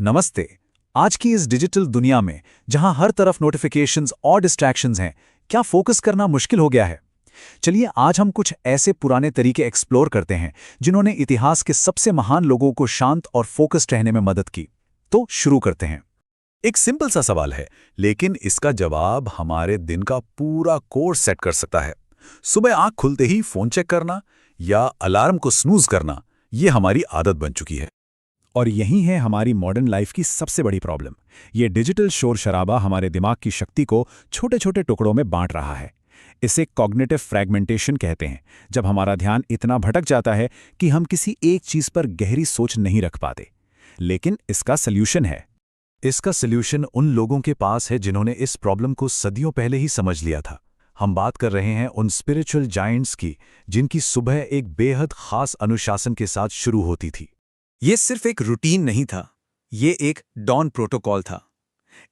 नमस्ते। आज की इस डिजिटल दुनिया में जहां हर तरफ नोटिफिकेशंस और डिस्ट्रैक्शंस हैं, क्या फोकस करना मुश्किल हो गया है? चलिए आज हम कुछ ऐसे पुराने तरीके एक्सप्लोर करते हैं जिन्होंने इतिहास के सबसे महान लोगों को शांत और फोकस्ड रहने में मदद की। तो शुरू करते हैं। एक सिंपल सा सवाल है, लेकिन इसका जवाब हमारे दिन का पूरा कोर्स सेट कर सकता है। सुबह आंख खुलते ही फोन चेक करना या अलार्म को स्नूज करना, ये हमारी आदत बन चुकी है। और यही है हमारी मॉडर्न लाइफ की सबसे बड़ी प्रॉब्लम। ये डिजिटल शोर शराबा हमारे दिमाग की शक्ति को छोटे छोटे टुकड़ों में बांट रहा है। इसे कॉग्निटिव फ्रैगमेंटेशन कहते हैं, जब हमारा ध्यान इतना भटक जाता है कि हम किसी एक चीज पर गहरी सोच नहीं रख पाते। लेकिन इसका सल्यूशन है। इसका सल्यूशन उन लोगों के पास है जिन्होंने इस प्रॉब्लम को सदियों पहले ही समझ लिया था। हम बात कर रहे हैं उन स्पिरिचुअल जायंट्स की, जिनकी सुबह एक बेहद खास अनुशासन के साथ शुरू होती थी। ये सिर्फ एक रूटीन नहीं था, ये एक डॉन प्रोटोकॉल था।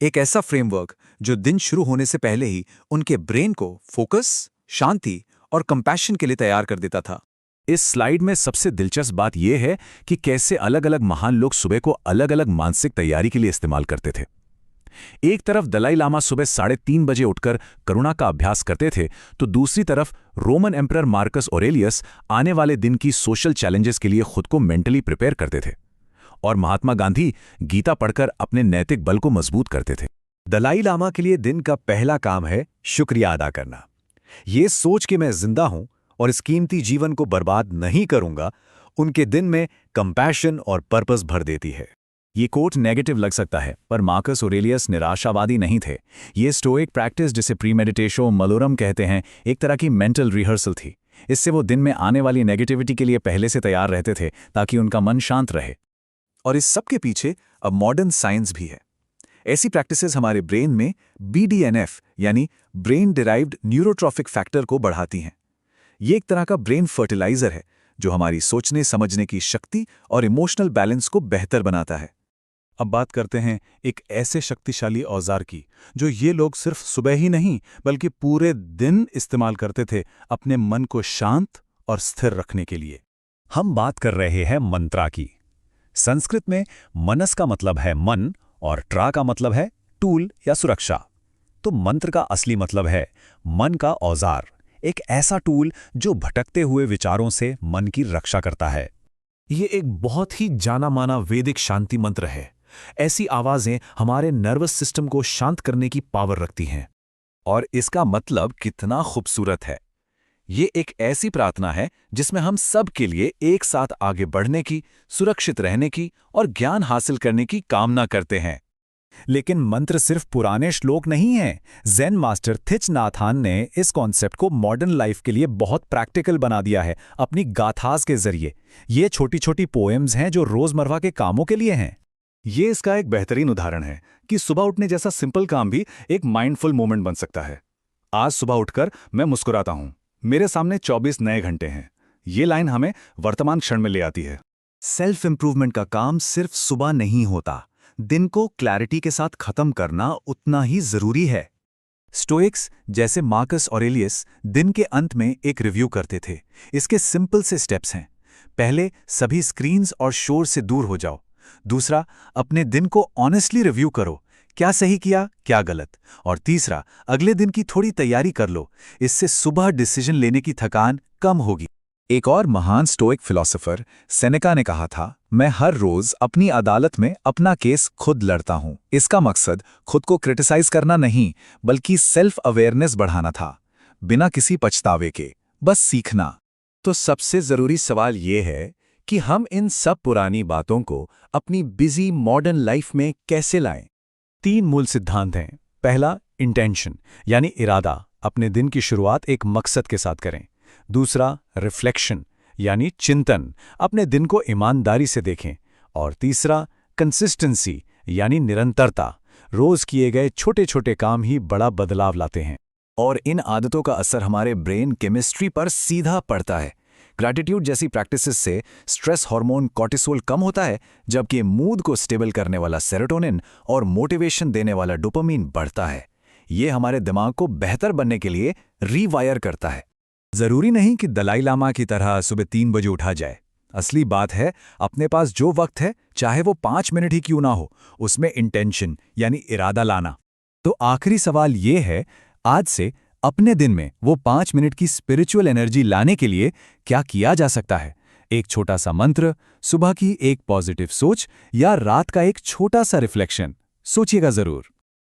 एक ऐसा फ्रेमवर्क जो दिन शुरू होने से पहले ही उनके ब्रेन को फोकस, शांति और कंपैशन के लिए तैयार कर देता था। इस स्लाइड में सबसे दिलचस्प बात यह है कि कैसे अलग अलग महान लोग सुबह को अलग अलग मानसिक तैयारी के लिए इस्तेमाल करते थे। एक तरफ दलाई लामा सुबह 3:30 बजे उठकर करुणा का अभ्यास करते थे, तो दूसरी तरफ रोमन एम्परर मार्कस ऑरेलियस आने वाले दिन की सोशल चैलेंजेस के लिए खुद को मेंटली प्रिपेयर करते थे। और महात्मा गांधी गीता पढ़कर अपने नैतिक बल को मजबूत करते थे। दलाई लामा के लिए दिन का पहला काम है शुक्रिया अदा करना। ये सोच कि मैं जिंदा हूं और इस कीमती जीवन को बर्बाद नहीं करूंगा, उनके दिन में कंपैशन और पर्पस भर देती है। ये कोट नेगेटिव लग सकता है, पर मार्कस ऑरेलियस निराशावादी नहीं थे। ये स्टोइक प्रैक्टिस, जिसे प्रीमेडिटेशो मलोरम कहते हैं, एक तरह की मेंटल रिहर्सल थी। इससे वो दिन में आने वाली नेगेटिविटी के लिए पहले से तैयार रहते थे, ताकि उनका मन शांत रहे। और इस सब के पीछे अब मॉडर्न साइंस भी है। ऐसी प्रैक्टिसेस हमारे ब्रेन में BDNF यानी ब्रेन डिराइव्ड न्यूरोट्रॉफिक फैक्टर को बढ़ाती हैं। ये एक तरह का ब्रेन फर्टिलाइजर है जो हमारी सोचने समझने की शक्ति और इमोशनल बैलेंस को बेहतर बनाता है। अब बात करते हैं एक ऐसे शक्तिशाली औजार की, जो ये लोग सिर्फ सुबह ही नहीं बल्कि पूरे दिन इस्तेमाल करते थे अपने मन को शांत और स्थिर रखने के लिए। हम बात कर रहे हैं मंत्रा की। संस्कृत में मनस का मतलब है मन और ट्रा का मतलब है टूल या सुरक्षा। तो मंत्र का असली मतलब है मन का औजार, एक ऐसा टूल जो भटकते हुए विचारों से मन की रक्षा करता है। ये एक बहुत ही जाना माना वैदिक शांति मंत्र है। ऐसी आवाजें हमारे नर्वस सिस्टम को शांत करने की पावर रखती हैं। और इसका मतलब कितना खूबसूरत है। ये एक ऐसी प्रार्थना है जिसमें हम सब के लिए एक साथ आगे बढ़ने की, सुरक्षित रहने की और ज्ञान हासिल करने की कामना करते हैं। लेकिन मंत्र सिर्फ पुराने श्लोक नहीं हैं। ज़ेन मास्टर थिच नाथ हान ने इस कॉन्सेप्ट को मॉडर्न लाइफ के लिए बहुत प्रैक्टिकल बना दिया है अपनी गाथास के जरिए। ये छोटी छोटी पोएम्स हैं जो रोजमर्रा के कामों के लिए हैं। ये इसका एक बेहतरीन उदाहरण है कि सुबह उठने जैसा सिंपल काम भी एक माइंडफुल मोमेंट बन सकता है। आज सुबह उठकर मैं मुस्कुराता हूं, मेरे सामने 24 नए घंटे हैं। ये लाइन हमें वर्तमान क्षण में ले आती है। सेल्फ इंप्रूवमेंट का काम सिर्फ सुबह नहीं होता, दिन को क्लैरिटी के साथ खत्म करना उतना ही जरूरी है। स्टोइक्स जैसे मार्कस ऑरेलियस दिन के अंत में एक रिव्यू करते थे। इसके सिंपल से स्टेप्स हैं। पहले, सभी स्क्रीन्स और शोर से दूर हो जाओ। दूसरा, अपने दिन को ऑनेस्टली रिव्यू करो, क्या सही किया क्या गलत। और तीसरा, अगले दिन की थोड़ी तैयारी कर लो, इससे सुबह डिसीजन लेने की थकान कम होगी। एक और महान स्टोइक फिलोसोफर सेनेका ने कहा था, मैं हर रोज अपनी अदालत में अपना केस खुद लड़ता हूं। इसका मकसद खुद को क्रिटिसाइज करना नहीं, बल्कि सेल्फ अवेयरनेस बढ़ाना था, बिना किसी पछतावे के, बस सीखना। तो सबसे जरूरी सवाल यह है कि हम इन सब पुरानी बातों को अपनी बिजी मॉडर्न लाइफ में कैसे लाएं। 3 मूल सिद्धांत हैं। पहला, इंटेंशन यानी इरादा, अपने दिन की शुरुआत एक मकसद के साथ करें। दूसरा, रिफ्लेक्शन यानी चिंतन, अपने दिन को ईमानदारी से देखें। और तीसरा, कंसिस्टेंसी यानी निरंतरता, रोज किए गए छोटे छोटे काम ही बड़ा बदलाव लाते हैं। और इन आदतों का असर हमारे ब्रेन केमिस्ट्री पर सीधा पड़ता है। ग्रैटिट्यूड जैसी प्रैक्टिसेस से स्ट्रेस हार्मोन कॉर्टिसोल कम होता है, जबकि मूड को स्टेबल करने वाला सेरोटोनिन और मोटिवेशन देने वाला डोपामीन बढ़ता है। ये हमारे दिमाग को बेहतर बनने के लिए रीवायर करता है। जरूरी नहीं कि दलाई लामा की तरह सुबह 3 बजे उठा जाए। असली बात है, अपने पास जो वक्त है, चाहे वो 5 मिनट ही क्यों ना हो, उसमें इंटेंशन यानी इरादा लाना। तो आखिरी सवाल ये है, आज से अपने दिन में वो 5 मिनट की स्पिरिचुअल एनर्जी लाने के लिए क्या किया जा सकता है? एक छोटा सा मंत्र, सुबह की एक पॉजिटिव सोच या रात का एक छोटा सा रिफ्लेक्शन? सोचिएगा जरूर।